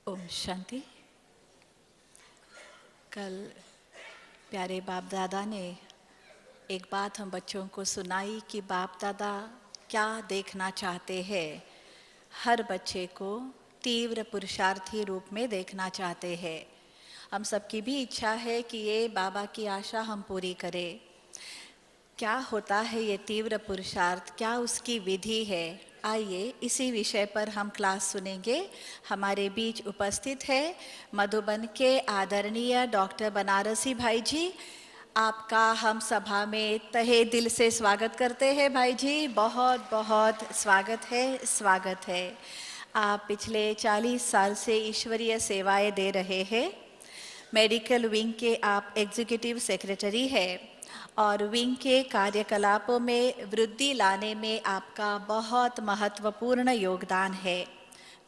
ओम शांति। कल प्यारे बाप दादा ने एक बात हम बच्चों को सुनाई कि बाप दादा क्या देखना चाहते हैं। हर बच्चे को तीव्र पुरुषार्थी रूप में देखना चाहते हैं। हम सबकी भी इच्छा है कि ये बाबा की आशा हम पूरी करें। क्या होता है ये तीव्र पुरुषार्थ, क्या उसकी विधि है? आइए इसी विषय पर हम क्लास सुनेंगे। हमारे बीच उपस्थित है मधुबन के आदरणीय डॉक्टर बनारसी भाई जी। आपका हम सभा में तहे दिल से स्वागत करते हैं भाई जी। बहुत बहुत स्वागत है, स्वागत है। आप पिछले 40 साल से ईश्वरीय सेवाएं दे रहे हैं। मेडिकल विंग के आप एग्जीक्यूटिव सेक्रेटरी हैं और विंग के कार्यकलापों में वृद्धि लाने में आपका बहुत महत्वपूर्ण योगदान है।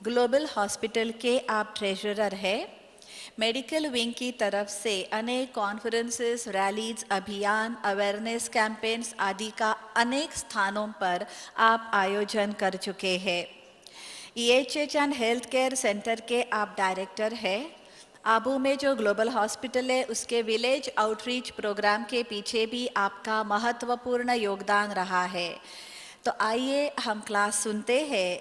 ग्लोबल हॉस्पिटल के आप ट्रेजरर हैं। मेडिकल विंग की तरफ से अनेक कॉन्फ्रेंसेस, रैलीज, अभियान, अवेयरनेस कैंपेन्स आदि का अनेक स्थानों पर आप आयोजन कर चुके हैं। EHH and health care centre के आप डायरेक्टर हैं। आबू में जो ग्लोबल हॉस्पिटल है उसके विलेज आउटरीच प्रोग्राम के पीछे भी आपका महत्वपूर्ण योगदान रहा है। तो आइए हम क्लास सुनते हैं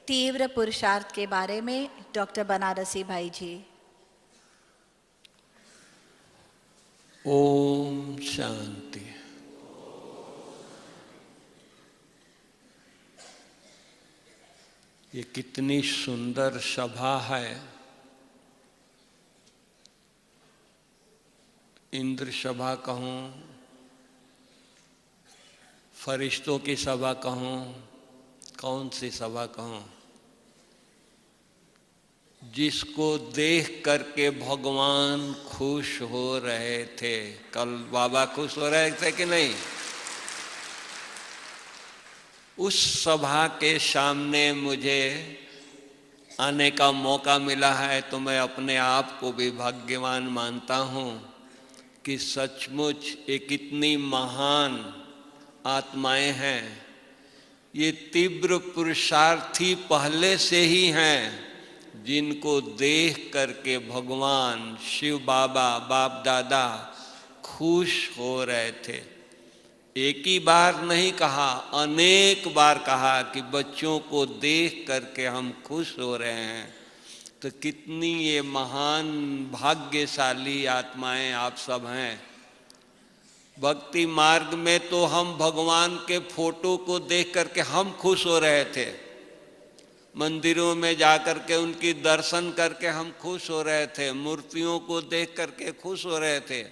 तीव्र पुरुषार्थ के बारे में। डॉक्टर बनारसी भाई जी। ओम शांति। ये कितनी सुंदर सभा है। इंद्र सभा कहूँ, फरिश्तों की सभा कहूँ, कौन सी सभा कहूँ, जिसको देख करके भगवान खुश हो रहे थे। कल बाबा खुश हो रहे थे कि नहीं? उस सभा के सामने मुझे आने का मौका मिला है तो मैं अपने आप को भी भाग्यवान मानता हूँ कि सचमुच एक इतनी महान आत्माएं हैं। ये तीव्र पुरुषार्थी पहले से ही हैं, जिनको देख करके भगवान शिव बाबा, बाप दादा खुश हो रहे थे। एक ही बार नहीं कहा, अनेक बार कहा कि बच्चों को देख करके हम खुश हो रहे हैं। तो कितनी ये महान भाग्यशाली आत्माएं आप सब हैं। भक्ति मार्ग में तो हम भगवान के फोटो को देख करके हम खुश हो रहे थे। मंदिरों में जाकर के उनकी दर्शन करके हम खुश हो रहे थे। मूर्तियों को देख करके खुश हो रहे थे।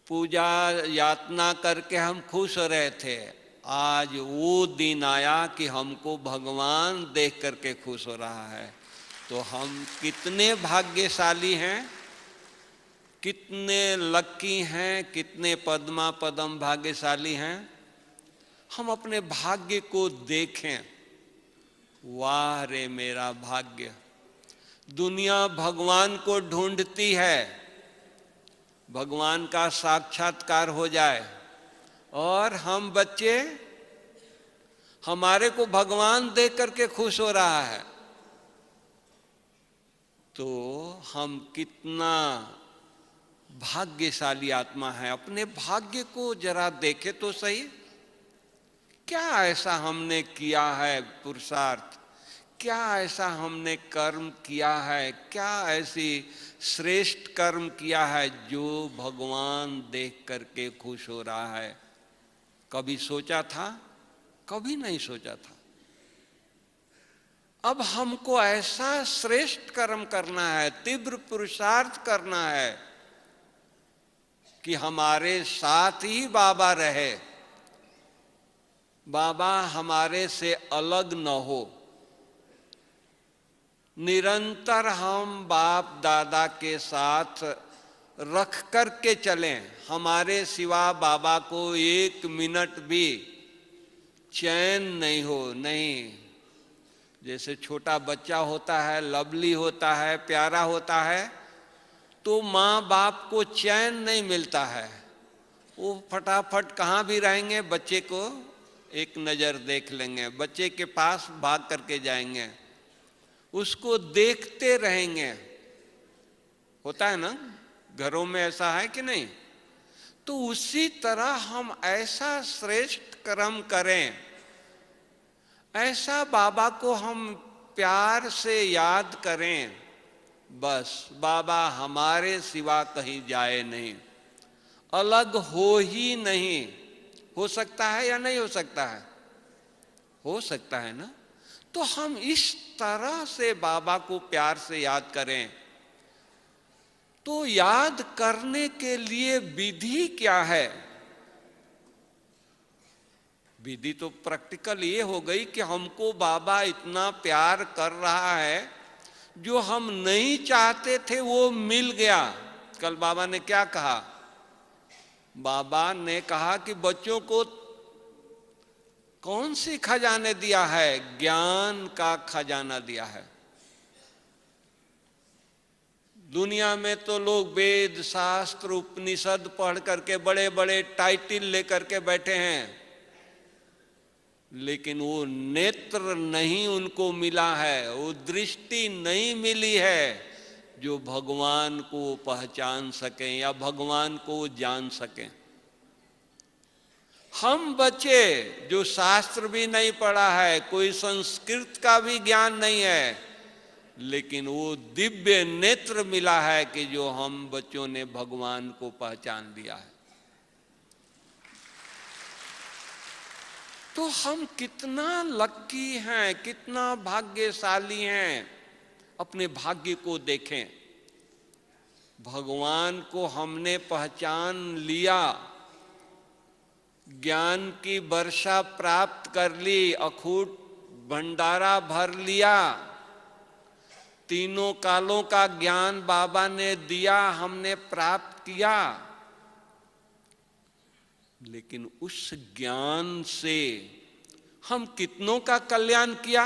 पूजा यातना करके हम खुश हो रहे थे। आज वो दिन आया कि हमको भगवान देख करके खुश हो रहा है। तो हम कितने भाग्यशाली हैं, कितने लक्की हैं, कितने पद्मा पदम भाग्यशाली हैं। हम अपने भाग्य को देखें। वाह रे मेरा भाग्य। दुनिया भगवान को ढूंढती है, भगवान का साक्षात्कार हो जाए, और हम बच्चे, हमारे को भगवान देख करके खुश हो रहा है। तो हम कितना भाग्यशाली आत्मा है। अपने भाग्य को जरा देखे तो सही। क्या ऐसा हमने किया है पुरुषार्थ, क्या ऐसा हमने कर्म किया है, क्या ऐसी श्रेष्ठ कर्म किया है जो भगवान देख करके खुश हो रहा है? कभी सोचा था? कभी नहीं सोचा था। अब हमको ऐसा श्रेष्ठ कर्म करना है, तीव्र पुरुषार्थ करना है कि हमारे साथ ही बाबा रहे, बाबा हमारे से अलग न हो। निरंतर हम बाप दादा के साथ रख कर के चलें। हमारे सिवा बाबा को एक मिनट भी चैन नहीं हो। नहीं, जैसे छोटा बच्चा होता है, लवली होता है, प्यारा होता है, तो माँ बाप को चैन नहीं मिलता है। वो फटाफट कहाँ भी रहेंगे, बच्चे को एक नज़र देख लेंगे, बच्चे के पास भाग करके जाएंगे। उसको देखते रहेंगे। होता है ना, घरों में ऐसा है कि नहीं? तो उसी तरह हम ऐसा श्रेष्ठ कर्म करें, ऐसा बाबा को हम प्यार से याद करें, बस बाबा हमारे सिवा कहीं जाए नहीं, अलग हो ही नहीं। हो सकता है या नहीं हो सकता है? हो सकता है ना। तो हम इस तरह से बाबा को प्यार से याद करें। तो याद करने के लिए विधि क्या है? विधि तो प्रैक्टिकल ये हो गई कि हमको बाबा इतना प्यार कर रहा है, जो हम नहीं चाहते थे वो मिल गया। कल बाबा ने क्या कहा? बाबा ने कहा कि बच्चों को कौन सी खजाने दिया है? ज्ञान का खजाना दिया है। दुनिया में तो लोग वेद शास्त्र उपनिषद पढ़ करके बड़े बड़े टाइटल लेकर के बैठे हैं, लेकिन वो नेत्र नहीं उनको मिला है, वो दृष्टि नहीं मिली है जो भगवान को पहचान सकें या भगवान को जान सकें। हम बच्चे जो शास्त्र भी नहीं पढ़ा है, कोई संस्कृत का भी ज्ञान नहीं है, लेकिन वो दिव्य नेत्र मिला है कि जो हम बच्चों ने भगवान को पहचान लिया है। तो हम कितना लक्की हैं, कितना भाग्यशाली हैं। अपने भाग्य को देखें। भगवान को हमने पहचान लिया, ज्ञान की वर्षा प्राप्त कर ली, अखूट भंडारा भर लिया, तीनों कालों का ज्ञान बाबा ने दिया, हमने प्राप्त किया। लेकिन उस ज्ञान से हम कितनों का कल्याण किया,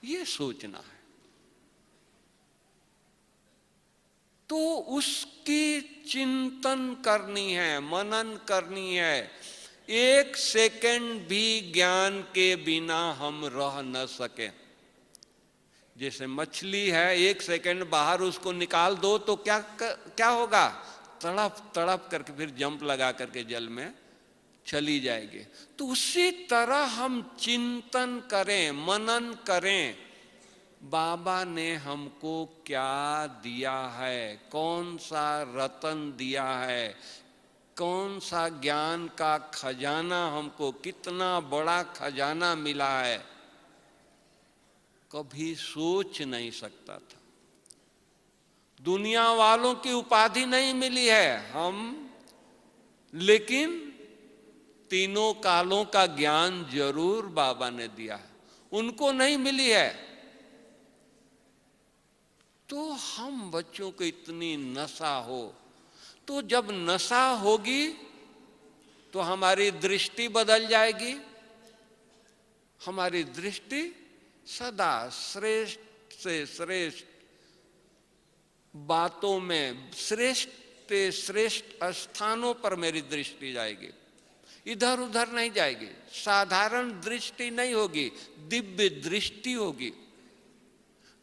ये सोचना है। तो उसकी चिंतन करनी है, मनन करनी है। एक सेकंड भी ज्ञान के बिना हम रह न सके। जैसे मछली है, एक सेकंड बाहर उसको निकाल दो तो क्या होगा? तड़प तड़प करके फिर जंप लगा करके जल में चली जाएगी। तो उसी तरह हम चिंतन करें, मनन करें, बाबा ने हमको क्या दिया है, कौन सा रतन दिया है, कौन सा ज्ञान का खजाना हमको, कितना बड़ा खजाना मिला है, कभी सोच नहीं सकता था। दुनिया वालों की उपाधि नहीं मिली है हम, लेकिन तीनों कालों का ज्ञान जरूर बाबा ने दिया है, उनको नहीं मिली है। तो हम बच्चों को इतनी नशा हो, तो जब नशा होगी तो हमारी दृष्टि बदल जाएगी। हमारी दृष्टि सदा श्रेष्ठ से श्रेष्ठ बातों में, श्रेष्ठ से श्रेष्ठ स्थानों पर मेरी दृष्टि जाएगी, इधर उधर नहीं जाएगी। साधारण दृष्टि नहीं होगी, दिव्य दृष्टि होगी,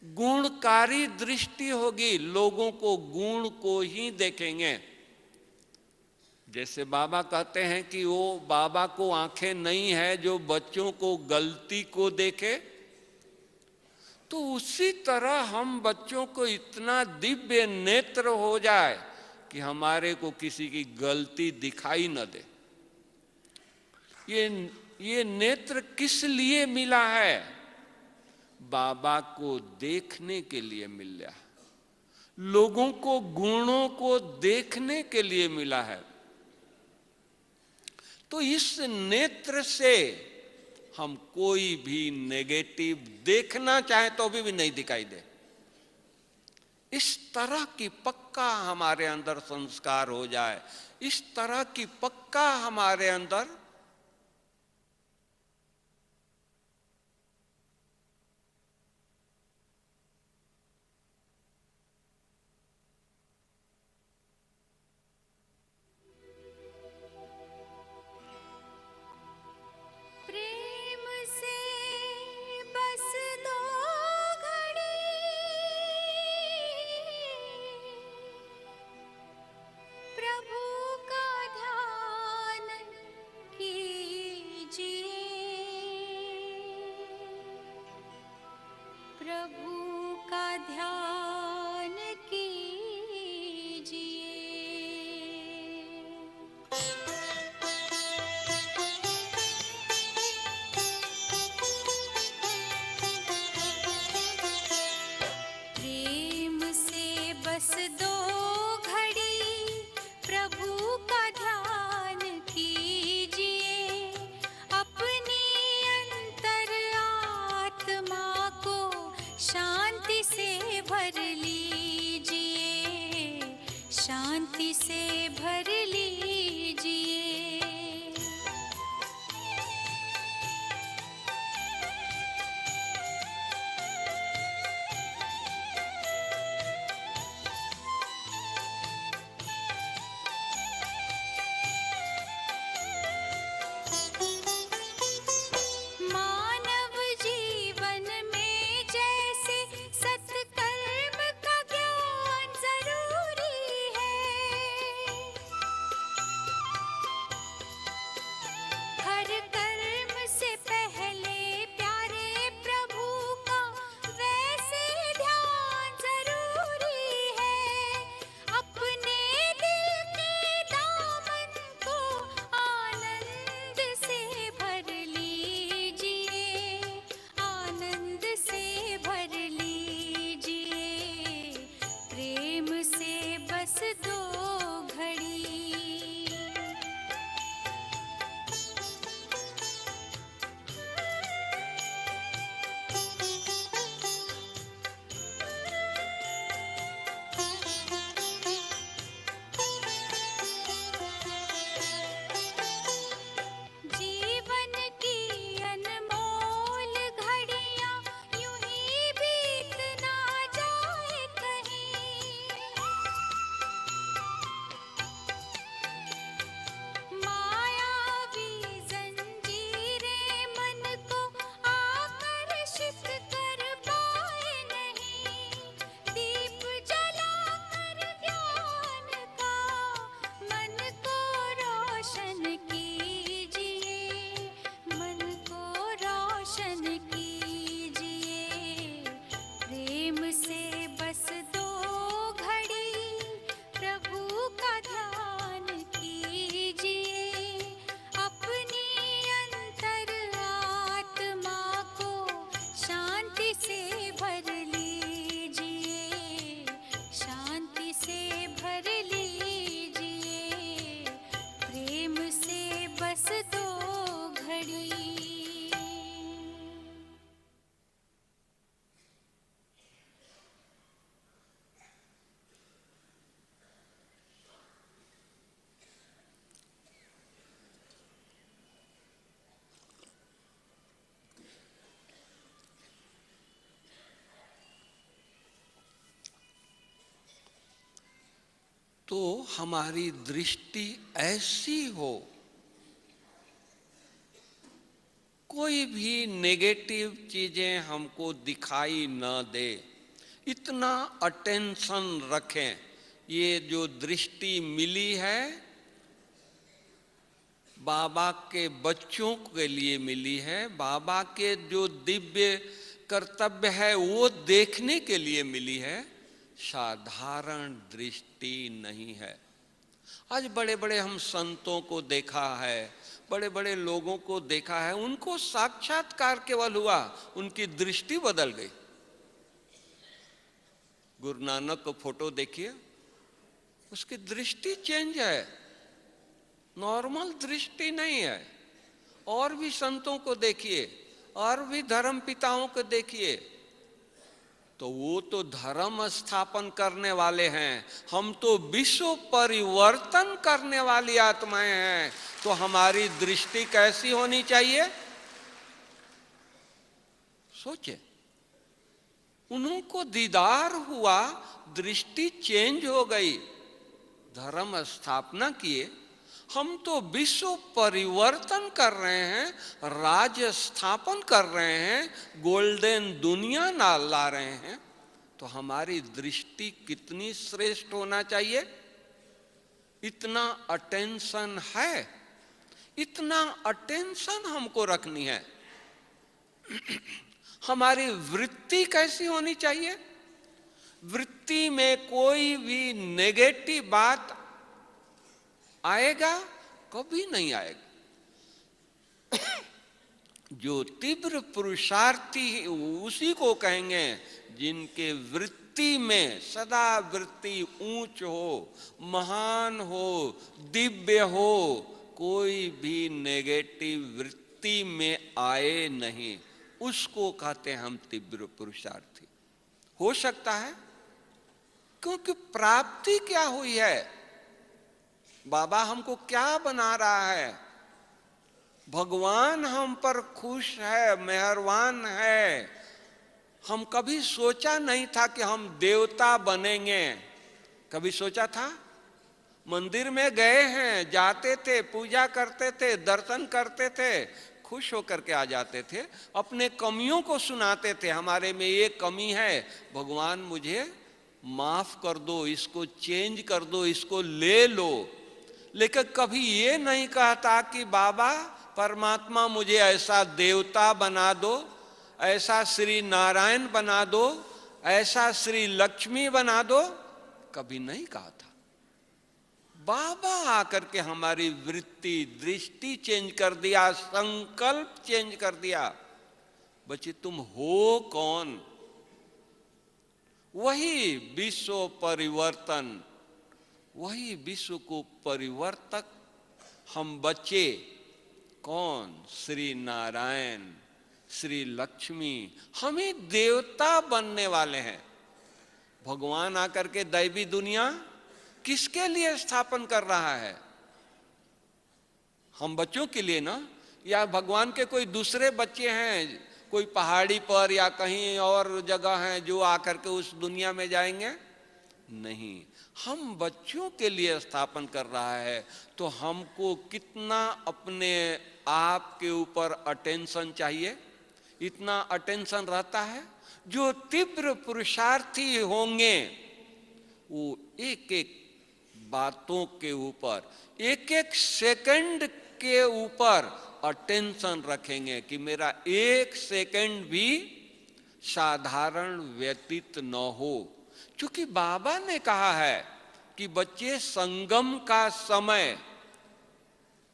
गुणकारी दृष्टि होगी। लोगों को गुण को ही देखेंगे। जैसे बाबा कहते हैं कि वो बाबा को आंखें नहीं है जो बच्चों को गलती को देखे, तो उसी तरह हम बच्चों को इतना दिव्य नेत्र हो जाए कि हमारे को किसी की गलती दिखाई न दे। ये नेत्र किस लिए मिला है? बाबा को देखने के लिए मिला, लोगों को गुणों को देखने के लिए मिला है। तो इस नेत्र से हम कोई भी नेगेटिव देखना चाहे तो भी नहीं दिखाई दे। इस तरह की पक्का हमारे अंदर संस्कार हो जाए, इस तरह की पक्का हमारे अंदर प्रेम से बस दो प्रभु का ध्यान कीजिए। प्रेम से बस दो घड़ी प्रभु का ध्यान कीजिए। अपनी अंतर आत्मा को शांति से भर लीजिए, शांति से भर लीजिए। मानव जीवन में जैसे सत्कर्म का ज्ञान जरूरी है, हर कर्म से पहले प्यारे प्रभु का वैसे ध्यान जरूरी है। अपने दिल के दामन को आनंद से भर लीजिए, आनंद से भर लीजिए। प्रेम से बस दो घड़ी जीवन की अनमोल घड़ियां यूं ही बीत ना जाए कहीं। मायावी जंजीरें मन को आकर्षित कर पाए नहीं। दीप जलाकर ज्ञान का मन को रोशन कीजिए, मन को रोशन कीजिए। प्रेम से बस दो घड़ी प्रभु का ध्यान कीजिए। अपनी अंतर आत्मा को शांति से भर लीजिए, शांति से भर लीजिए। प्रेम से बस दो घड़ी। तो हमारी दृष्टि ऐसी हो, कोई भी नेगेटिव चीजें हमको दिखाई न दे, इतना अटेंशन रखें। ये जो दृष्टि मिली है बाबा के बच्चों के लिए मिली है, बाबा के जो दिव्य कर्तव्य है वो देखने के लिए मिली है, साधारण दृष्टि नहीं है। आज बड़े बड़े हम संतों को देखा है, बड़े बड़े लोगों को देखा है, उनको साक्षात्कार केवल हुआ, उनकी दृष्टि बदल गई। गुरु नानक को फोटो देखिए, उसकी दृष्टि चेंज है, नॉर्मल दृष्टि नहीं है। और भी संतों को देखिए, और भी धर्म पिताओं को देखिए, तो वो तो धर्म स्थापन करने वाले हैं, हम तो विश्व परिवर्तन करने वाली आत्माएं हैं। तो हमारी दृष्टि कैसी होनी चाहिए? सोचे, उनको दीदार हुआ, दृष्टि चेंज हो गई, धर्म स्थापना किए। हम तो विश्व परिवर्तन कर रहे हैं, राज्य स्थापन कर रहे हैं, गोल्डन दुनिया ना ला रहे हैं। तो हमारी दृष्टि कितनी श्रेष्ठ होना चाहिए? इतना अटेंशन है, इतना अटेंशन हमको रखनी है। हमारी वृत्ति कैसी होनी चाहिए? वृत्ति में कोई भी नेगेटिव बात आएगा? कभी नहीं आएगा। जो तीव्र पुरुषार्थी उसी को कहेंगे जिनके वृत्ति में सदा वृत्ति ऊंच हो, महान हो, दिव्य हो, कोई भी नेगेटिव वृत्ति में आए नहीं, उसको कहते हैं हम तीव्र पुरुषार्थी। हो सकता है क्योंकि प्राप्ति क्या हुई है, बाबा हमको क्या बना रहा है, भगवान हम पर खुश है, मेहरबान है। हम कभी सोचा नहीं था कि हम देवता बनेंगे। कभी सोचा था? मंदिर में गए हैं, जाते थे, पूजा करते थे, दर्शन करते थे, खुश होकर के आ जाते थे, अपने कमियों को सुनाते थे, हमारे में ये कमी है, भगवान मुझे माफ कर दो, इसको चेंज कर दो, इसको ले लो। लेकिन कभी ये नहीं कहता कि बाबा परमात्मा मुझे ऐसा देवता बना दो, ऐसा श्री नारायण बना दो, ऐसा श्री लक्ष्मी बना दो। कभी नहीं कहा था। बाबा आकर के हमारी वृत्ति, दृष्टि चेंज कर दिया, संकल्प चेंज कर दिया। बच्चे तुम हो कौन? वही विश्व परिवर्तन, वही विश्व को परिवर्तक हम बच्चे। कौन? श्री नारायण, श्री लक्ष्मी। हम ही देवता बनने वाले हैं। भगवान आकर के दैवी दुनिया किसके लिए स्थापन कर रहा है? हम बच्चों के लिए ना? या भगवान के कोई दूसरे बच्चे हैं, कोई पहाड़ी पर या कहीं और जगह हैं जो आकर के उस दुनिया में जाएंगे? नहीं, हम बच्चों के लिए स्थापन कर रहा है। तो हमको कितना अपने आप के ऊपर अटेंशन चाहिए? इतना अटेंशन रहता है। जो तीव्र पुरुषार्थी होंगे वो एक एक बातों के ऊपर, एक एक सेकंड के ऊपर अटेंशन रखेंगे कि मेरा एक सेकंड भी साधारण व्यतीत न हो। क्योंकि बाबा ने कहा है कि बच्चे संगम का समय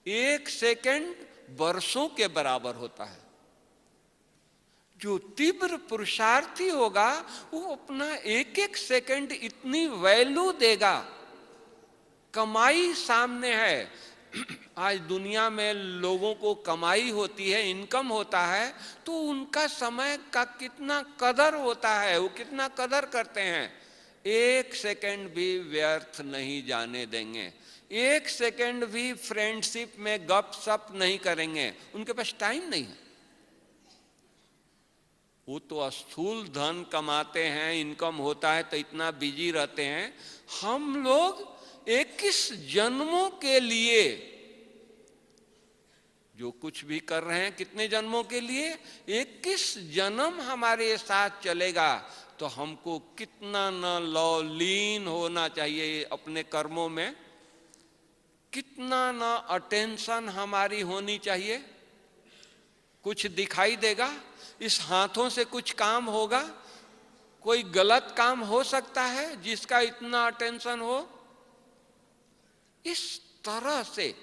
एक सेकंड वर्षों के बराबर होता है। जो तीव्र पुरुषार्थी होगा वो अपना एक एक सेकंड इतनी वैल्यू देगा। कमाई सामने है। आज दुनिया में लोगों को कमाई होती है, इनकम होता है, तो उनका समय का कितना कदर होता है, वो कितना कदर करते हैं। एक सेकंड भी व्यर्थ नहीं जाने देंगे, एक सेकंड भी फ्रेंडशिप में गपशप नहीं करेंगे। उनके पास टाइम नहीं है। वो तो स्थूल धन कमाते हैं, इनकम होता है तो इतना बिजी रहते हैं। हम लोग 21 जन्मों के लिए जो कुछ भी कर रहे हैं, कितने जन्मों के लिए? 21 जन्म हमारे साथ चलेगा। तो हमको कितना न लौलीन होना चाहिए अपने कर्मों में, कितना न अटेंशन हमारी होनी चाहिए। कुछ दिखाई देगा, इस हाथों से कुछ काम होगा, कोई गलत काम हो सकता है जिसका इतना अटेंशन हो। इस तरह से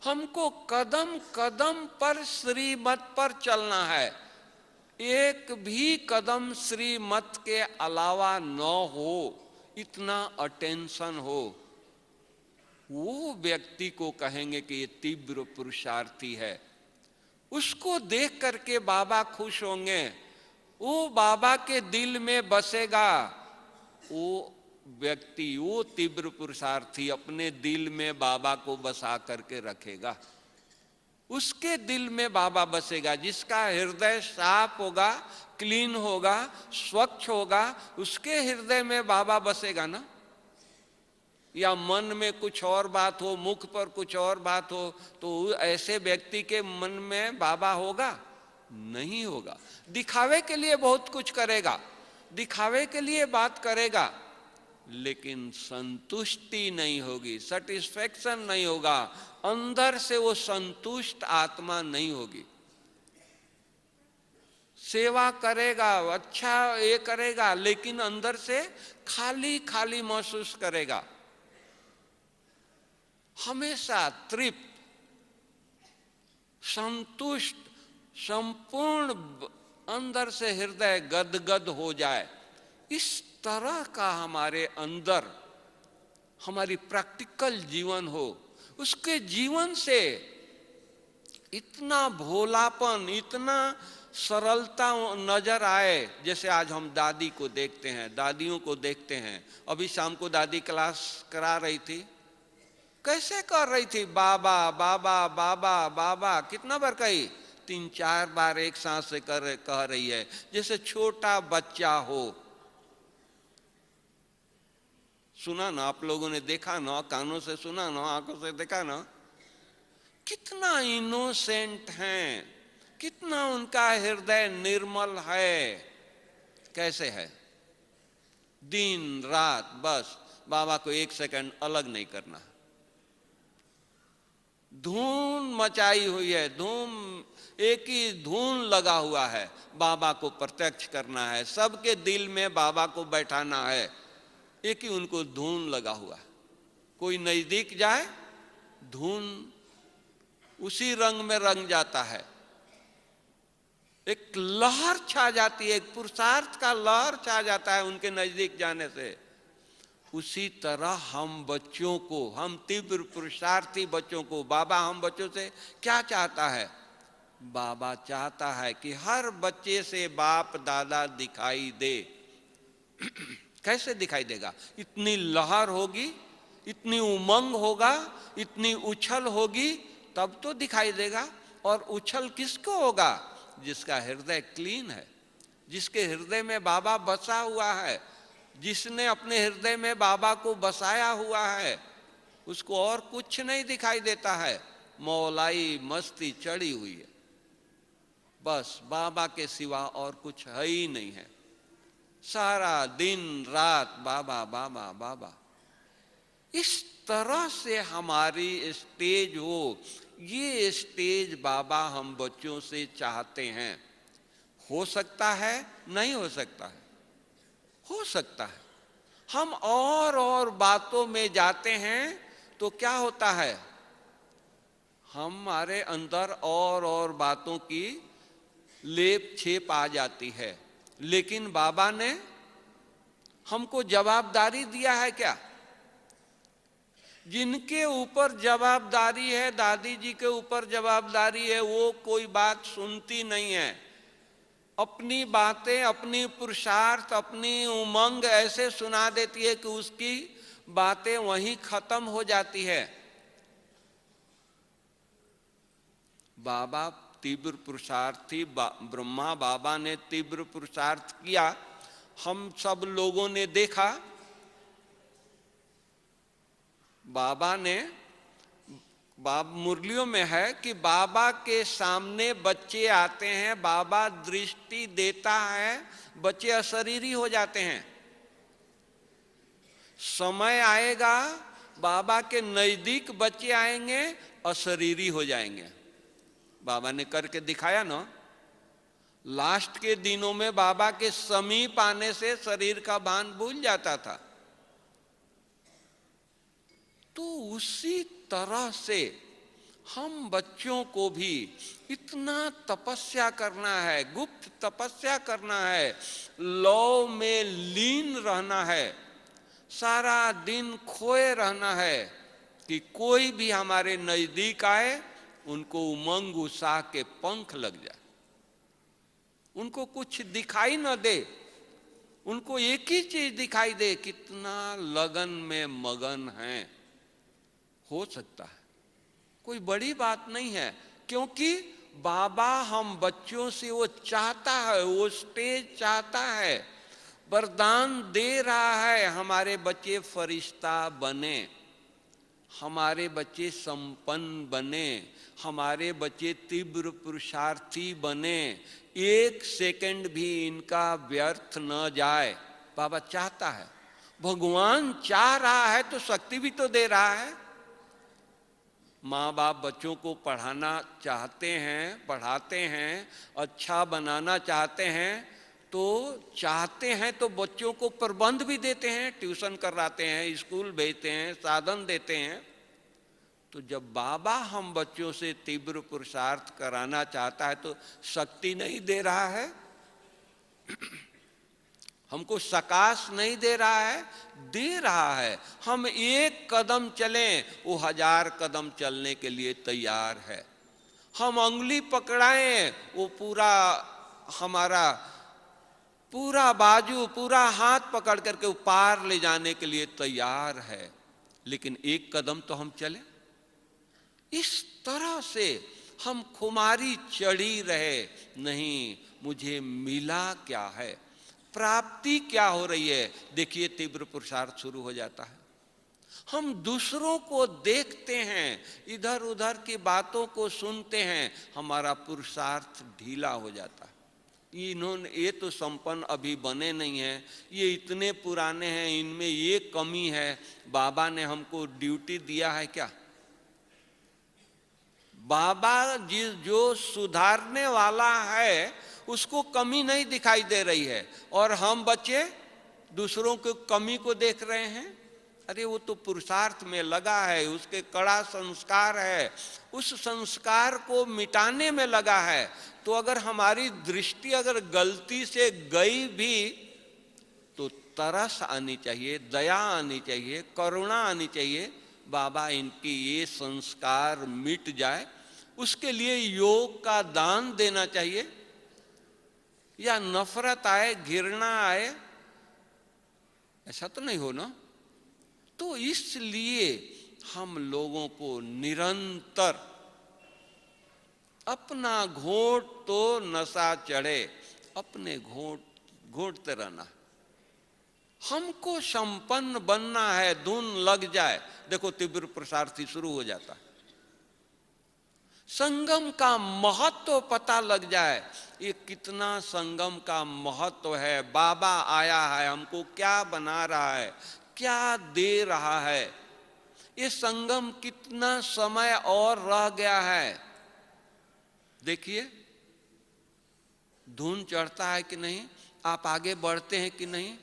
हमको कदम कदम पर श्रीमत पर चलना है। एक भी कदम श्रीमत के अलावा न हो, इतना अटेंशन हो। वो व्यक्ति को कहेंगे कि ये तीव्र पुरुषार्थी है। उसको देख करके बाबा खुश होंगे, वो बाबा के दिल में बसेगा। वो व्यक्ति, वो तीव्र पुरुषार्थी अपने दिल में बाबा को बसा करके रखेगा। उसके दिल में बाबा बसेगा। जिसका हृदय साफ होगा, क्लीन होगा, स्वच्छ होगा, उसके हृदय में बाबा बसेगा ना। या मन में कुछ और बात हो, मुख पर कुछ और बात हो, तो ऐसे व्यक्ति के मन में बाबा होगा? नहीं होगा। दिखावे के लिए बहुत कुछ करेगा, दिखावे के लिए बात करेगा, लेकिन संतुष्टि नहीं होगी, सेटिस्फैक्शन नहीं होगा, अंदर से वो संतुष्ट आत्मा नहीं होगी। सेवा करेगा, अच्छा ये करेगा, लेकिन अंदर से खाली खाली महसूस करेगा। हमेशा तृप्त, संतुष्ट, संपूर्ण अंदर से हृदय गदगद हो जाए, इस तरह का हमारे अंदर हमारी प्रैक्टिकल जीवन हो। उसके जीवन से इतना भोलापन, इतना सरलता नजर आए। जैसे आज हम दादी को देखते हैं, दादियों को देखते हैं। अभी शाम को दादी क्लास करा रही थी, कैसे कर रही थी? बाबा बाबा बाबा बाबा कितना बार कही? 3-4 बार एक सांस से कह रही है, जैसे छोटा बच्चा हो। सुना ना आप लोगों ने, देखा ना, कानों से सुना ना, आंखों से देखा ना, कितना इनोसेंट हैं, कितना उनका हृदय निर्मल है। कैसे है? दिन रात बस बाबा को 1 सेकंड अलग नहीं करना। धूम मचाई हुई है, धूम, एक ही धून लगा हुआ है, बाबा को प्रत्यक्ष करना है, सबके दिल में बाबा को बैठाना है, एक ही उनको धून लगा हुआ है। कोई नजदीक जाए, धून उसी रंग में रंग जाता है, एक लहर छा जाती है, एक पुरुषार्थ का लहर छा जाता है उनके नजदीक जाने से। उसी तरह हम बच्चों को, हम तीव्र पुरुषार्थी बच्चों को, बाबा हम बच्चों से क्या चाहता है? बाबा चाहता है कि हर बच्चे से बाप दादा दिखाई दे। कैसे दिखाई देगा? इतनी लहर होगी, इतनी उमंग होगा, इतनी उछल होगी, तब तो दिखाई देगा। और उछल किसको होगा? जिसका हृदय क्लीन है, जिसके हृदय में बाबा बसा हुआ है, जिसने अपने हृदय में बाबा को बसाया हुआ है, उसको और कुछ नहीं दिखाई देता है। मौलाई मस्ती चढ़ी हुई है, बस बाबा के सिवा और कुछ है ही नहीं है। सारा दिन रात बाबा बाबा बाबा। इस तरह से हमारी स्टेज हो, ये स्टेज बाबा हम बच्चों से चाहते हैं। हो सकता है? नहीं हो सकता है? हो सकता है। हम और बातों में जाते हैं तो क्या होता है? हमारे अंदर और बातों की लेप छेप आ जाती है। लेकिन बाबा ने हमको जवाबदारी दिया है क्या? जिनके ऊपर जवाबदारी है, दादी जी के ऊपर जवाबदारी है, वो कोई बात सुनती नहीं है। अपनी बातें, अपनी पुरुषार्थ, अपनी उमंग ऐसे सुना देती है कि उसकी बातें वहीं खत्म हो जाती है। बाबा तीव्र पुरुषार्थी, ब्रह्मा बाबा ने तीव्र पुरुषार्थ किया, हम सब लोगों ने देखा। बाबा ने, मुरलियों में है कि बाबा के सामने बच्चे आते हैं, बाबा दृष्टि देता है, बच्चे अशरीरी हो जाते हैं। समय आएगा, बाबा के नजदीक बच्चे आएंगे, अशरीरी हो जाएंगे। बाबा ने करके दिखाया ना। लास्ट के दिनों में बाबा के समीप आने से शरीर का भान भूल जाता था। तो उसी तरह से हम बच्चों को भी इतना तपस्या करना है, गुप्त तपस्या करना है, लौ में लीन रहना है, सारा दिन खोए रहना है कि कोई भी हमारे नजदीक आए, उनको उमंग उत्साह के पंख लग जाए, उनको कुछ दिखाई न दे, उनको एक ही चीज दिखाई दे, कितना लगन में मगन है। हो सकता है, कोई बड़ी बात नहीं है, क्योंकि बाबा हम बच्चों से वो चाहता है, वो स्टेज चाहता है, वरदान दे रहा है। हमारे बच्चे फरिश्ता बने, हमारे बच्चे संपन्न बने, हमारे बच्चे तीव्र पुरुषार्थी बने, 1 सेकंड भी इनका व्यर्थ न जाए। बाबा चाहता है, भगवान चाह रहा है तो शक्ति भी तो दे रहा है। माँ बाप बच्चों को पढ़ाना चाहते हैं, पढ़ाते हैं, अच्छा बनाना चाहते हैं तो बच्चों को प्रबंध भी देते हैं, ट्यूशन करवाते हैं, स्कूल भेजते हैं, साधन देते हैं। तो जब बाबा हम बच्चों से तीव्र पुरुषार्थ कराना चाहता है तो शक्ति नहीं दे रहा है, हमको सकाश नहीं दे रहा है, दे रहा है। हम एक कदम चलें, वो 1000 कदम चलने के लिए तैयार है। हम अंगुली पकड़ाएं, वो पूरा हमारा पूरा बाजू, पूरा हाथ पकड़ करके पार ले जाने के लिए तैयार है। लेकिन एक कदम तो हम चलें। इस तरह से हम खुमारी चढ़ी रहे, नहीं मुझे मिला क्या है, प्राप्ति क्या हो रही है। देखिए तीव्र पुरुषार्थ शुरू हो जाता है। हम दूसरों को देखते हैं, इधर उधर की बातों को सुनते हैं, हमारा पुरुषार्थ ढीला हो जाता है। ये तो संपन्न अभी बने नहीं हैं, ये इतने पुराने हैं, इनमें ये कमी है। बाबा ने हमको ड्यूटी दिया है क्या? बाबा जो सुधारने वाला है उसको कमी नहीं दिखाई दे रही है, और हम बच्चे दूसरों की कमी को देख रहे हैं। अरे वो तो पुरुषार्थ में लगा है, उसके कड़ा संस्कार है, उस संस्कार को मिटाने में लगा है। तो अगर हमारी दृष्टि अगर गलती से गई भी तो तरस आनी चाहिए, दया आनी चाहिए, करुणा आनी चाहिए। बाबा इनकी ये संस्कार मिट जाए, उसके लिए योग का दान देना चाहिए। या नफरत आए, घृणा आए, ऐसा तो नहीं हो ना। तो इसलिए हम लोगों को निरंतर अपना घोट तो नशा चढ़े, अपने घोटते रहना। हमको संपन्न बनना है, धुन लग जाए। देखो तीव्र पुरुषार्थी शुरू हो जाता है, संगम का महत्व पता लग जाए। ये कितना संगम का महत्व है, बाबा आया है, हमको क्या बना रहा है, क्या दे रहा है, ये संगम कितना समय और रह गया है। देखिए धुन चढ़ता है कि नहीं, आप आगे बढ़ते हैं कि नहीं,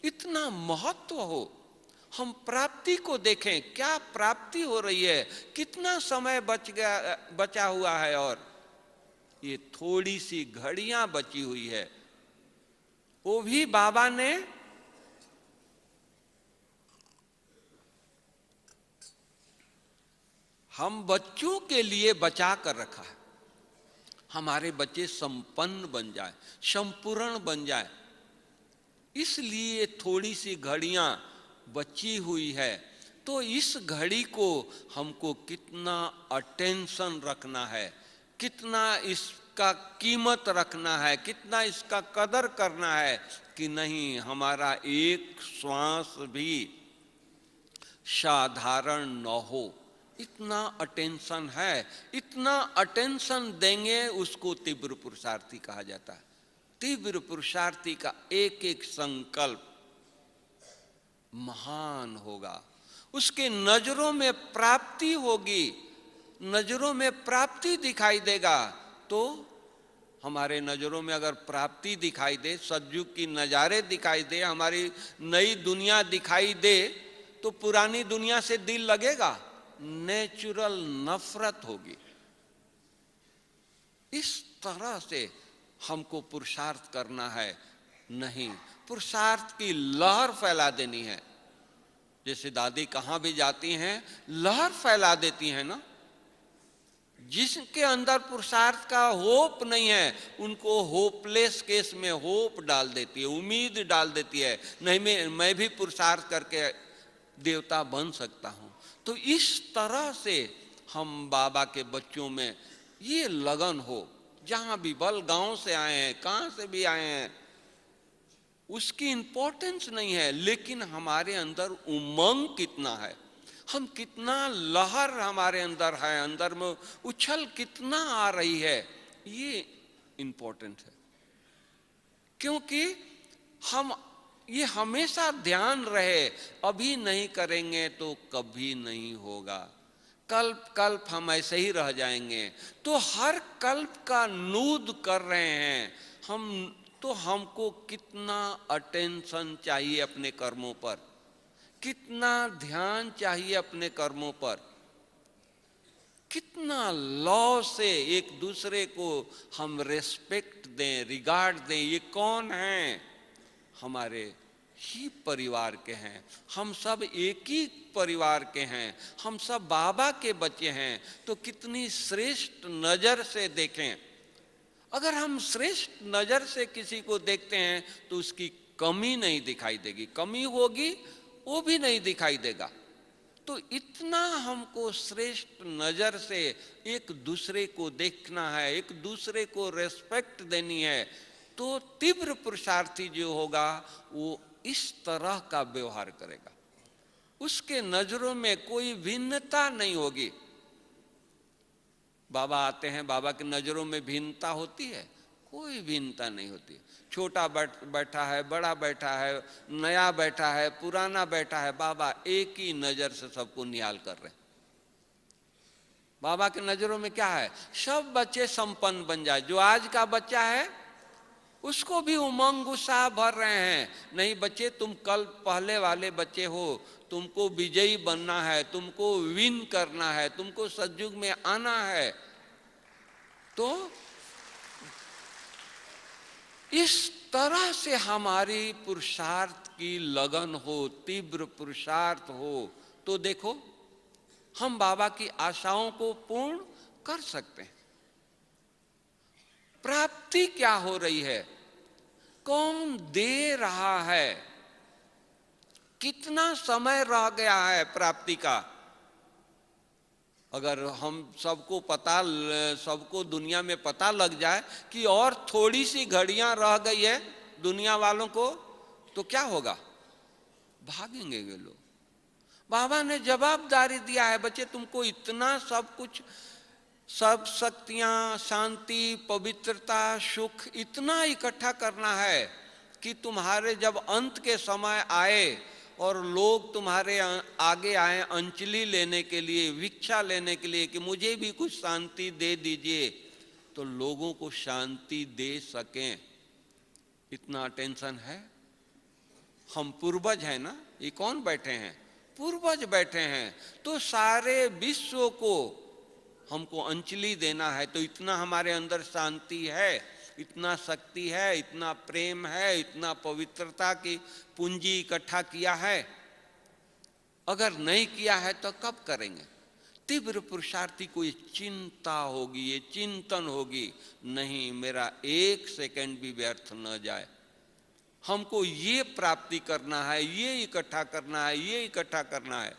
इतना महत्व हो। हम प्राप्ति को देखें, क्या प्राप्ति हो रही है, कितना समय बचा हुआ है, और ये थोड़ी सी घड़ियां बची हुई है, वो भी बाबा ने हम बच्चों के लिए बचा कर रखा है। हमारे बच्चे संपन्न बन जाए, संपूर्ण बन जाए, इसलिए थोड़ी सी घड़ियां बची हुई है। तो इस घड़ी को हमको कितना अटेंशन रखना है, कितना इसका कीमत रखना है, कितना इसका कदर करना है कि नहीं हमारा एक श्वास भी साधारण न हो। इतना अटेंशन है, इतना अटेंशन देंगे, उसको तीव्र पुरुषार्थी कहा जाता है। तीव्र पुरुषार्थी का एक एक संकल्प महान होगा, उसके नजरों में प्राप्ति होगी, नजरों में प्राप्ति दिखाई देगा। तो हमारे नजरों में अगर प्राप्ति दिखाई दे, सतयुग की नजारे दिखाई दे, हमारी नई दुनिया दिखाई दे, तो पुरानी दुनिया से दिल लगेगा, नेचुरल नफरत होगी। इस तरह से हमको पुरुषार्थ करना है, नहीं पुरुषार्थ की लहर फैला देनी है। जैसे दादी कहां भी जाती हैं लहर फैला देती हैं ना। जिसके अंदर पुरुषार्थ का होप नहीं है उनको होपलेस केस में होप डाल देती है, उम्मीद डाल देती है, नहीं मैं भी पुरुषार्थ करके देवता बन सकता हूं। तो इस तरह से हम बाबा के बच्चों में ये लगन हो, जहां भी बल गांव से आए हैं, कहां से भी आए हैं, उसकी इंपॉर्टेंस नहीं है, लेकिन हमारे अंदर उमंग कितना है, हम कितना लहर हमारे अंदर है, अंदर में उछल कितना आ रही है, ये इंपॉर्टेंट है। क्योंकि हम ये हमेशा ध्यान रहे, अभी नहीं करेंगे तो कभी नहीं होगा, कल्प कल्प हम ऐसे ही रह जाएंगे। तो हर कल्प का नूद कर रहे हैं हम, तो हमको कितना अटेंशन चाहिए अपने कर्मों पर, कितना ध्यान चाहिए अपने कर्मों पर, कितना लॉ से एक दूसरे को हम रेस्पेक्ट दें, रिगार्ड दें। ये कौन हैं? हमारे ही परिवार के हैं, हम सब एक ही परिवार के हैं, हम सब बाबा के बच्चे हैं। तो कितनी श्रेष्ठ नजर से देखें। अगर हम श्रेष्ठ नजर से किसी को देखते हैं तो उसकी कमी नहीं दिखाई देगी, कमी होगी वो भी नहीं दिखाई देगा। तो इतना हमको श्रेष्ठ नजर से एक दूसरे को देखना है, एक दूसरे को रेस्पेक्ट देनी है। तो तीव्र पुरुषार्थी जो होगा वो इस तरह का व्यवहार करेगा, उसके नजरों में कोई भिन्नता नहीं होगी। बाबा आते हैं, बाबा की नजरों में भिन्नता होती है? कोई भिन्नता नहीं होती। छोटा बैठा है, बड़ा बैठा है, नया बैठा है, पुराना बैठा है, बाबा एक ही नजर से सबको निहाल कर रहे हैं। बाबा की नजरों में क्या है? सब बच्चे संपन्न बन जाए। जो आज का बच्चा है उसको भी उमंग उत्साह भर रहे हैं। नहीं बच्चे, तुम कल पहले वाले बच्चे हो, तुमको विजयी बनना है, तुमको विन करना है, तुमको सतयुग में आना है। तो इस तरह से हमारी पुरुषार्थ की लगन हो, तीव्र पुरुषार्थ हो, तो देखो हम बाबा की आशाओं को पूर्ण कर सकते हैं। प्राप्ति क्या हो रही है? कौन दे रहा है? कितना समय रह गया है प्राप्ति का? अगर हम सबको दुनिया में पता लग जाए कि और थोड़ी सी घड़ियां रह गई है दुनिया वालों को, तो क्या होगा? भागेंगे ये लोग। बाबा ने जवाबदारी दिया है, बच्चे तुमको इतना सब कुछ, सब शक्तियां, शांति, पवित्रता, सुख इतना इकट्ठा करना है कि तुम्हारे जब अंत के समय आए और लोग तुम्हारे आगे आए अंजलि लेने के लिए, भिक्षा लेने के लिए कि मुझे भी कुछ शांति दे दीजिए, तो लोगों को शांति दे सकें, इतना टेंशन है। हम पूर्वज हैं ना, ये कौन बैठे हैं? पूर्वज बैठे हैं। तो सारे विश्व को हमको अंजलि देना है। तो इतना हमारे अंदर शांति है, इतना शक्ति है, इतना प्रेम है, इतना पवित्रता की पूंजी इकट्ठा किया है। अगर नहीं किया है तो कब करेंगे? तीव्र पुरुषार्थी को ये चिंता होगी, ये चिंतन होगी, नहीं मेरा एक सेकंड भी व्यर्थ न जाए, हमको ये प्राप्ति करना है, ये इकट्ठा करना है, ये इकट्ठा करना है।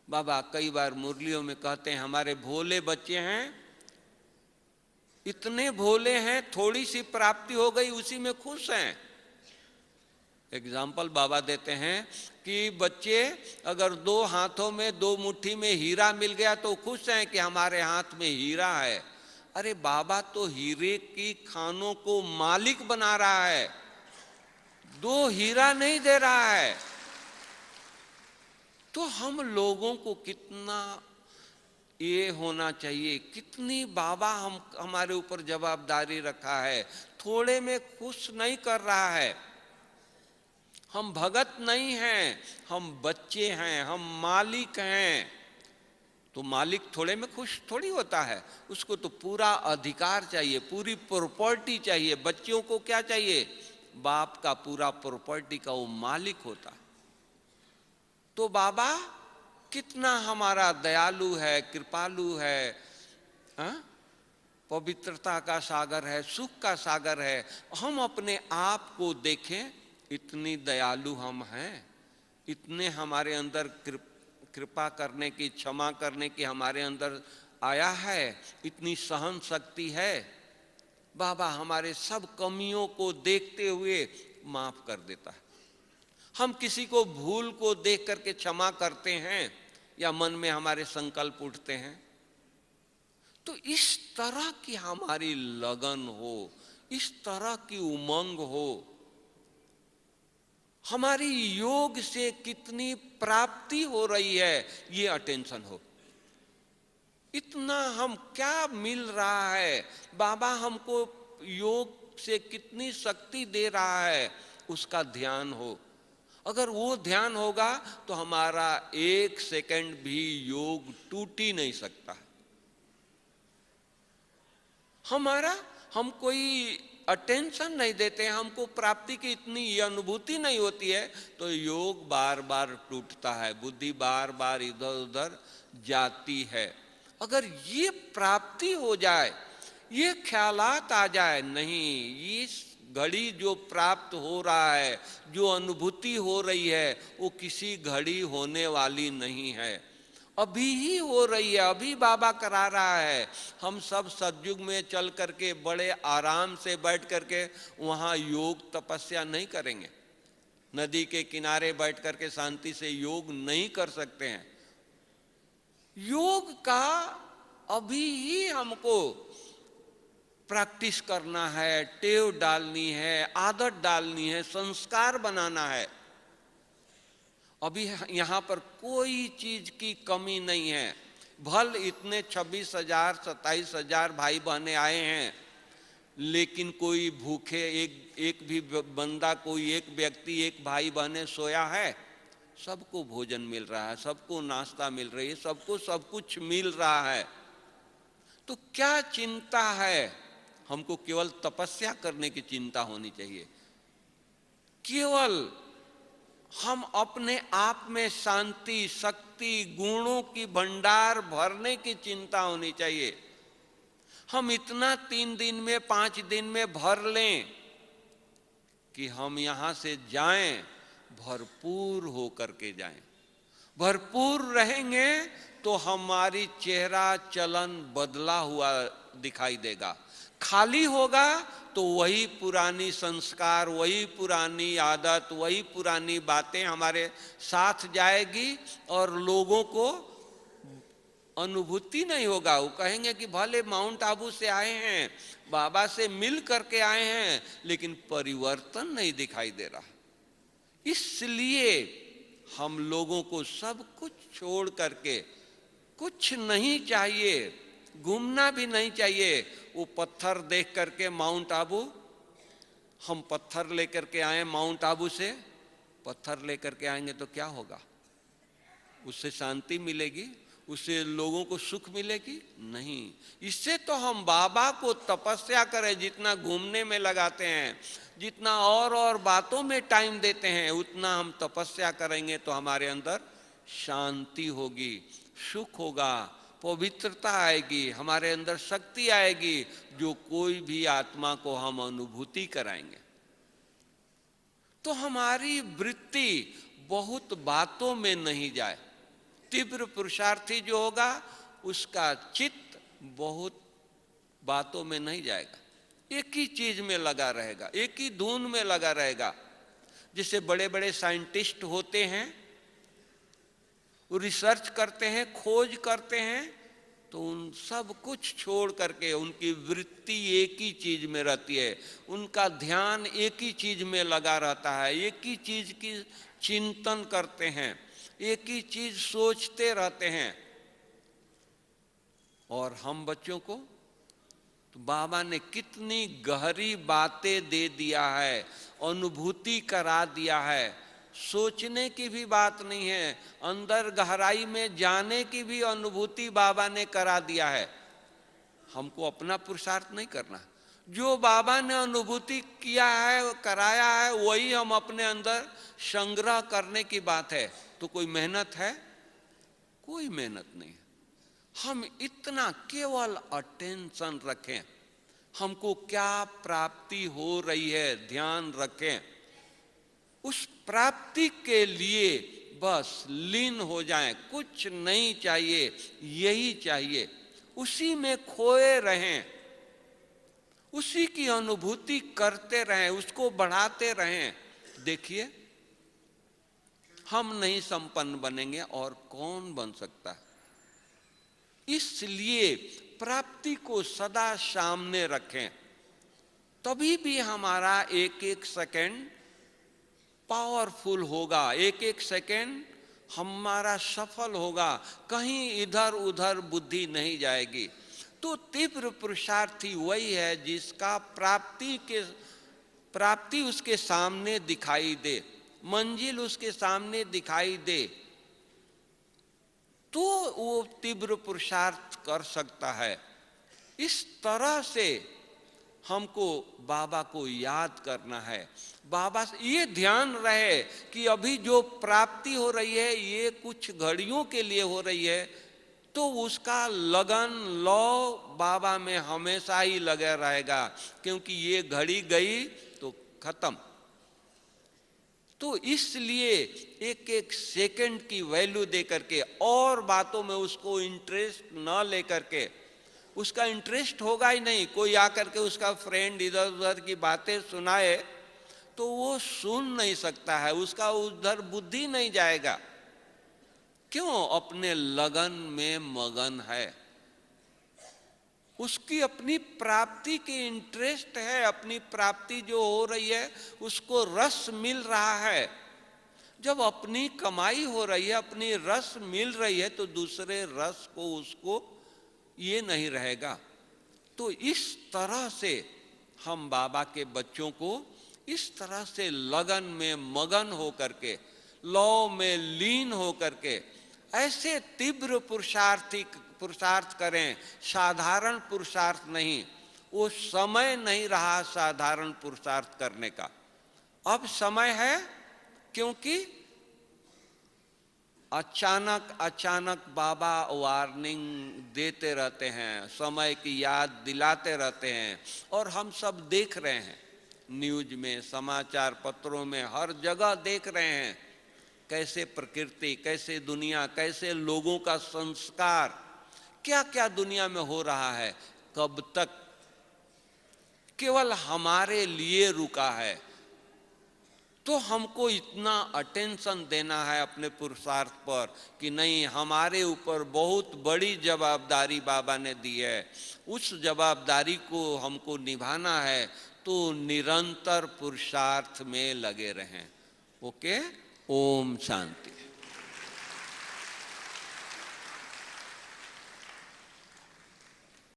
बाबा कई बार मुरलियों में कहते हैं हमारे भोले बच्चे हैं, इतने भोले हैं, थोड़ी सी प्राप्ति हो गई उसी में खुश हैं। एग्जाम्पल बाबा देते हैं कि बच्चे अगर दो हाथों में, दो मुट्ठी में हीरा मिल गया तो खुश हैं कि हमारे हाथ में हीरा है। अरे बाबा तो हीरे की खानों को मालिक बना रहा है, दो हीरा नहीं दे रहा है। तो हम लोगों को कितना ये होना चाहिए, कितनी बाबा हमारे ऊपर जवाबदारी रखा है। थोड़े में खुश नहीं कर रहा है। हम भगत नहीं हैं, हम बच्चे हैं, हम मालिक हैं। तो मालिक थोड़े में खुश थोड़ी होता है, उसको तो पूरा अधिकार चाहिए, पूरी प्रॉपर्टी चाहिए। बच्चों को क्या चाहिए? बाप का पूरा प्रॉपर्टी का वो मालिक होता है। तो बाबा कितना हमारा दयालु है, कृपालु है, पवित्रता का सागर है, सुख का सागर है। हम अपने आप को देखें, इतनी दयालु हम हैं, इतने हमारे अंदर कृपा करने की, क्षमा करने की हमारे अंदर आया है, इतनी सहन शक्ति है। बाबा हमारे सब कमियों को देखते हुए माफ कर देता है। हम किसी को भूल को देख करके क्षमा करते हैं या मन में हमारे संकल्प उठते हैं। तो इस तरह की हमारी लगन हो, इस तरह की उमंग हो, हमारी योग से कितनी प्राप्ति हो रही है ये अटेंशन हो। इतना हम क्या मिल रहा है, बाबा हमको योग से कितनी शक्ति दे रहा है, उसका ध्यान हो। अगर वो ध्यान होगा तो हमारा एक सेकंड भी योग टूट ही नहीं सकता। हम कोई अटेंशन नहीं देते हैं, हमको प्राप्ति की इतनी अनुभूति नहीं होती है, तो योग बार बार टूटता है, बुद्धि बार बार इधर उधर जाती है। अगर ये प्राप्ति हो जाए, ये ख्यालात आ जाए, नहीं इस घड़ी जो प्राप्त हो रहा है, जो अनुभूति हो रही है, वो किसी घड़ी होने वाली नहीं है, अभी ही हो रही है, अभी बाबा करा रहा है। हम सब सतयुग में चल करके बड़े आराम से बैठ करके वहाँ योग तपस्या नहीं करेंगे, नदी के किनारे बैठ करके शांति से योग नहीं कर सकते हैं। योग का अभी ही हमको प्रैक्टिस करना है, टेव डालनी है, आदत डालनी है, संस्कार बनाना है। अभी यहाँ पर कोई चीज की कमी नहीं है। भल इतने 26,000 27,000 भाई बहने आए हैं, लेकिन कोई भूखे एक भी बंदा, कोई एक व्यक्ति, एक भाई बहने सोया है? सबको भोजन मिल रहा है, सबको नाश्ता मिल रही है, सबको सब कुछ मिल रहा है। तो क्या चिंता है? हमको केवल तपस्या करने की चिंता होनी चाहिए। केवल हम अपने आप में शांति, शक्ति, गुणों की भंडार भरने की चिंता होनी चाहिए। हम इतना 3 दिन में 5 दिन में भर लें कि हम यहां से जाएं भरपूर होकर के जाएं। भरपूर रहेंगे तो हमारी चेहरा चलन बदला हुआ दिखाई देगा। खाली होगा तो वही पुरानी संस्कार, वही पुरानी आदत, वही पुरानी बातें हमारे साथ जाएगी और लोगों को अनुभूति नहीं होगा। वो कहेंगे कि भले माउंट आबू से आए हैं, बाबा से मिल करके आए हैं, लेकिन परिवर्तन नहीं दिखाई दे रहा। इसलिए हम लोगों को सब कुछ छोड़ करके, कुछ नहीं चाहिए, घूमना भी नहीं चाहिए। वो पत्थर देख करके माउंट आबू, हम पत्थर लेकर के आए माउंट आबू से, पत्थर लेकर के आएंगे तो क्या होगा? उससे शांति मिलेगी? उससे लोगों को सुख मिलेगी? नहीं। इससे तो हम बाबा को तपस्या करें, जितना घूमने में लगाते हैं, जितना और बातों में टाइम देते हैं, उतना हम तपस्या करेंगे तो हमारे अंदर शांति होगी, सुख होगा, पवित्रता आएगी, हमारे अंदर शक्ति आएगी, जो कोई भी आत्मा को हम अनुभूति कराएंगे। तो हमारी वृत्ति बहुत बातों में नहीं जाए। तीव्र पुरुषार्थी जो होगा उसका चित्त बहुत बातों में नहीं जाएगा, एक ही चीज में लगा रहेगा, एक ही धुन में लगा रहेगा। जैसे बड़े बड़े साइंटिस्ट होते हैं, वो रिसर्च करते हैं, खोज करते हैं, तो उन सब कुछ छोड़ करके उनकी वृत्ति एक ही चीज में रहती है, उनका ध्यान एक ही चीज में लगा रहता है, एक ही चीज की चिंतन करते हैं, एक ही चीज सोचते रहते हैं। और हम बच्चों को तो बाबा ने कितनी गहरी बातें दे दिया है, अनुभूति करा दिया है। सोचने की भी बात नहीं है, अंदर गहराई में जाने की भी अनुभूति बाबा ने करा दिया है। हमको अपना पुरुषार्थ नहीं करना, जो बाबा ने अनुभूति किया है, कराया है, वही हम अपने अंदर संग्रह करने की बात है। तो कोई मेहनत है? कोई मेहनत नहीं है। हम इतना केवल अटेंशन रखें, हमको क्या प्राप्ति हो रही है ध्यान रखें, उस प्राप्ति के लिए बस लीन हो जाएं, कुछ नहीं चाहिए, यही चाहिए, उसी में खोए रहें, उसी की अनुभूति करते रहें, उसको बढ़ाते रहें। देखिए, हम नहीं संपन्न बनेंगे और कौन बन सकता है? इसलिए प्राप्ति को सदा सामने रखें, तभी भी हमारा एक एक सेकंड पावरफुल होगा, एक एक सेकंड हमारा सफल होगा, कहीं इधर उधर बुद्धि नहीं जाएगी। तो तीव्र पुरुषार्थी वही है जिसका प्राप्ति उसके सामने दिखाई दे, मंजिल उसके सामने दिखाई दे, तो वो तीव्र पुरुषार्थ कर सकता है। इस तरह से हमको बाबा को याद करना है। बाबा से ये ध्यान रहे कि अभी जो प्राप्ति हो रही है ये कुछ घड़ियों के लिए हो रही है, तो उसका लगन लौ बाबा में हमेशा ही लगा रहेगा, क्योंकि ये घड़ी गई तो खत्म। तो इसलिए एक एक सेकंड की वैल्यू दे करके और बातों में उसको इंटरेस्ट न लेकर के, उसका इंटरेस्ट होगा ही नहीं। कोई आकर के उसका फ्रेंड इधर उधर की बातें सुनाए तो वो सुन नहीं सकता है, उसका उधर बुद्धि नहीं जाएगा। क्यों? अपने लगन में मगन है, उसकी अपनी प्राप्ति की इंटरेस्ट है, अपनी प्राप्ति जो हो रही है उसको रस मिल रहा है। जब अपनी कमाई हो रही है, अपनी रस मिल रही है, तो दूसरे रस को उसको ये नहीं रहेगा। तो इस तरह से हम बाबा के बच्चों को इस तरह से लगन में मगन हो करके, लौ में लीन हो करके ऐसे तीव्र पुरुषार्थ करें, साधारण पुरुषार्थ नहीं। वो समय नहीं रहा साधारण पुरुषार्थ करने का, अब समय है, क्योंकि अचानक बाबा वार्निंग देते रहते हैं, समय की याद दिलाते रहते हैं, और हम सब देख रहे हैं, न्यूज में, समाचार पत्रों में, हर जगह देख रहे हैं कैसे प्रकृति, कैसे दुनिया, कैसे लोगों का संस्कार, क्या क्या दुनिया में हो रहा है। कब तक केवल हमारे लिए रुका है? तो हमको इतना अटेंशन देना है अपने पुरुषार्थ पर कि नहीं, हमारे ऊपर बहुत बड़ी जवाबदारी बाबा ने दी है, उस जवाबदारी को हमको निभाना है। तो निरंतर पुरुषार्थ में लगे रहें। ओके, ओम शांति।